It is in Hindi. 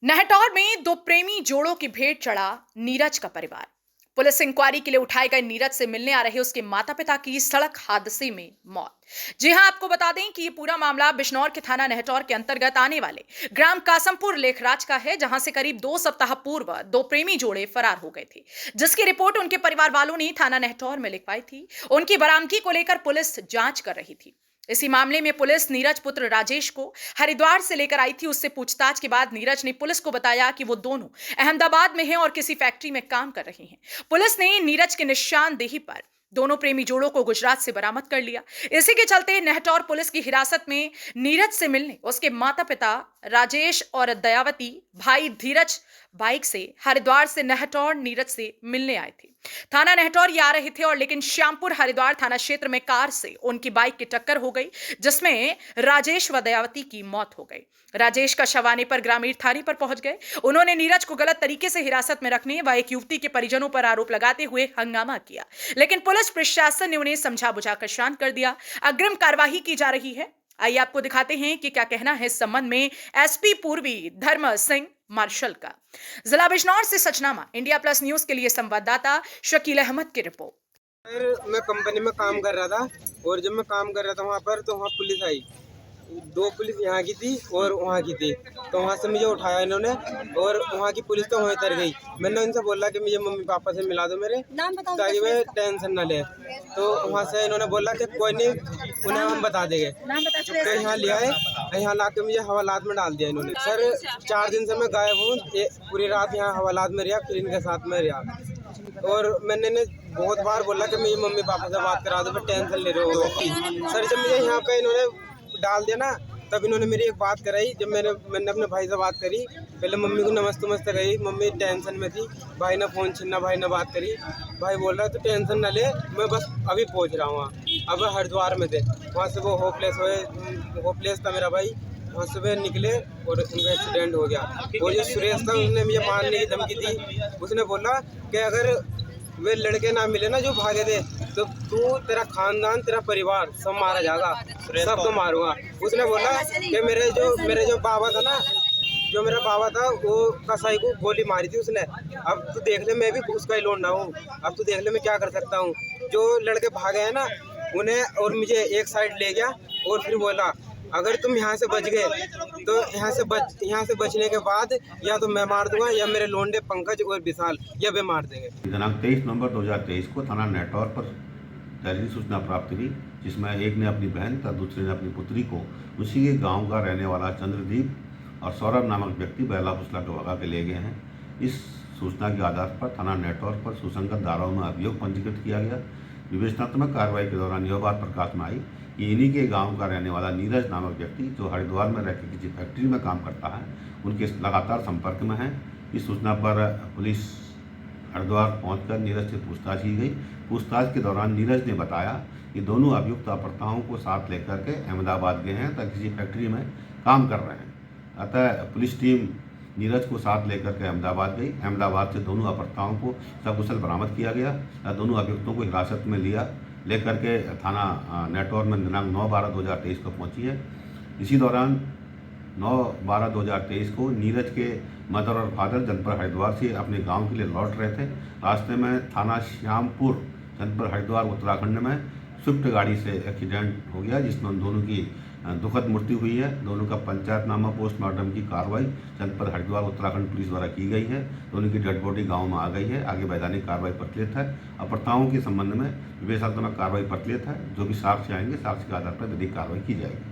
नहटौर में दो प्रेमी जोड़ों की भेंट चढ़ा नीरज का परिवार। पुलिस इंक्वायरी के लिए उठाए गए नीरज से मिलने आ रहे उसके माता पिता की सड़क हादसे में मौत। जी हां, आपको बता दें कि ये पूरा मामला बिजनौर के थाना नहटौर के अंतर्गत आने वाले ग्राम कासमपुर लेखराज का है, जहां से करीब 2 सप्ताह पूर्व दो प्रेमी जोड़े फरार हो गए थे, जिसकी रिपोर्ट उनके परिवार वालों ने थाना नहटौर में लिखवाई थी। उनकी बरामदगी को लेकर पुलिस जांच कर रही थी। इसी मामले में पुलिस नीरज पुत्र राजेश को हरिद्वार से लेकर आई थी। उससे पूछताछ के बाद नीरज ने पुलिस को बताया कि वो दोनों अहमदाबाद में हैं और किसी फैक्ट्री में काम कर रहे हैं। पुलिस ने नीरज के निशानदेही पर दोनों प्रेमी जोड़ों को गुजरात से बरामद कर लिया। इसी के चलते नहटौर पुलिस की हिरासत में नीरज से मिलने उसके माता पिता राजेश और दयावती भाई धीरज बाइक से हरिद्वार से नहटौर नीरज से मिलने आए थे। थाना नहटौर ये आ रहे थे और लेकिन श्यामपुर हरिद्वार थाना क्षेत्र में कार से उनकी बाइक की टक्कर हो गई, जिसमें राजेश व दयावती की मौत हो गई। राजेश का शव आने पर ग्रामीण थाने पर पहुंच गए। उन्होंने नीरज को गलत तरीके से हिरासत में रखने व एक युवती के परिजनों पर आरोप लगाते हुए हंगामा किया, लेकिन पुलिस प्रशासन ने उन्हें समझा बुझाकर शांत कर दिया। अग्रिम कार्यवाही की जा रही है। आइए आपको दिखाते हैं कि क्या कहना है इस संबंध में एसपी पूर्वी धर्म सिंह मार्शल का। जिला बिजनौर से सचनामा इंडिया प्लस न्यूज के लिए संवाददाता शकील अहमद की रिपोर्ट। सर, मैं कंपनी में काम कर रहा था और जब मैं काम कर रहा था वहाँ पर तो वहाँ पुलिस आई। दो पुलिस यहाँ की थी और वहाँ की थी, तो वहाँ से मुझे उठाया इन्होंने और वहाँ की पुलिस तो वहीं उतर गई। मैंने उनसे बोला कि मुझे मम्मी पापा से मिला दो मेरे, ताकि वे टेंशन न ले। तो वहाँ से इन्होंने बोला कि कोई नहीं, उन्हें हम बता देंगे। तो यहाँ ले आए, यहाँ ला के मुझे हवालात में डाल दिया इन्होंने। सर, 4 दिन से मैं गायब हूँ, पूरी रात यहाँ हवालात में रहा, फिर इनके साथ में रहा। और मैंने इन्हें बहुत बार बोला कि मेरी मम्मी पापा से बात करा दो, टेंशन ले रहे हो। सर, जब मुझे यहाँ पे इन्होंने डाल दिया ना, तब इन्होंने मेरी एक बात कराई। जब मैंने अपने भाई से बात करी, पहले मम्मी को नमस्ते कही, मम्मी टेंशन में थी। भाई ने फ़ोन छीना, भाई ने बात करी। भाई बोल रहा है तो टेंशन ना ले, मैं बस अभी पहुंच रहा हूँ वहाँ। अब हरिद्वार में थे, वहाँ से वो होपलेस था मेरा भाई। वहाँ से वे निकले और उनका एक्सीडेंट हो गया। और जो सुरेश था, उसने मुझे मारने की धमकी दी। उसने बोला कि अगर वे लड़के ना मिले ना जो भागे थे, तो तू, तेरा खानदान, तेरा परिवार सब मारा जाएगा, सबको मारूंगा। उसने बोला कि मेरे जो बाबा था ना, जो मेरा बाबा था, वो कसाई को गोली मारी थी उसने। अब तू देख ले, मैं भी उसका ही लौंडा हूँ। अब तू देख ले मैं क्या कर सकता हूँ। जो लड़के भागे हैं ना, उन्हें और मुझे एक साइड ले गया और फिर बोला अगर तुम यहाँ से बच गए तो यहाँ से बचने के बाद या तो मैं मार दूंगा या मेरे लोंडे पंकज और विशाल या वे मार देंगे। दिनांक 23 नवंबर 2023 को थाना नहटौर पर तहरीरी सूचना प्राप्त हुई, जिसमें एक ने अपनी बहन तथा दूसरे ने अपनी पुत्री को उसी के गांव का रहने वाला चंद्रदीप और सौरभ नामक व्यक्ति बहला फुसला के भगा के ले गए हैं। इस सूचना के आधार पर थाना नहटौर पर सुसंगत धाराओं में अभियोग पंजीकृत किया गया। विवेचनात्मक कार्रवाई के दौरान यह बात प्रकाश में आई कि इन्हीं के गांव का रहने वाला नीरज नामक व्यक्ति, जो हरिद्वार में रहकर किसी फैक्ट्री में काम करता है, उनके लगातार संपर्क में है। इस सूचना पर पुलिस हरिद्वार पहुंचकर नीरज से पूछताछ की गई। पूछताछ के दौरान नीरज ने बताया कि दोनों अभियुक्त अपहर्ताओं को साथ लेकर के अहमदाबाद गए हैं तथा किसी फैक्ट्री में काम कर रहे हैं। अतः पुलिस टीम नीरज को साथ लेकर के अहमदाबाद गई। अहमदाबाद से दोनों अपहर्ताओं को सकुशल बरामद किया गया। दोनों अभियुक्तों को हिरासत में लेकर के थाना नहटौर में दिनांक 9/12/2023 को पहुंची है। इसी दौरान 9/12/2023 को नीरज के मदर और फादर जनपद हरिद्वार से अपने गांव के लिए लौट रहे थे। रास्ते में थाना श्यामपुर जनपद हरिद्वार उत्तराखंड में स्विफ्ट गाड़ी से एक्सीडेंट हो गया, जिसमें उन दोनों की दुखद मृत्यु हुई है। दोनों का पंचायतनामा पोस्टमार्टम की कार्रवाई जनपद हरिद्वार उत्तराखंड पुलिस द्वारा की गई है। दोनों की डेड बॉडी गांव में आ गई है। आगे वैधानिक कार्रवाई प्रचलित है। अपहर्ताओं के संबंध में विवेचनात्मक कार्रवाई प्रचलित है। जो भी साक्ष्य आएंगे, साक्ष्य के आधार पर विधिक कार्रवाई की जाएगी।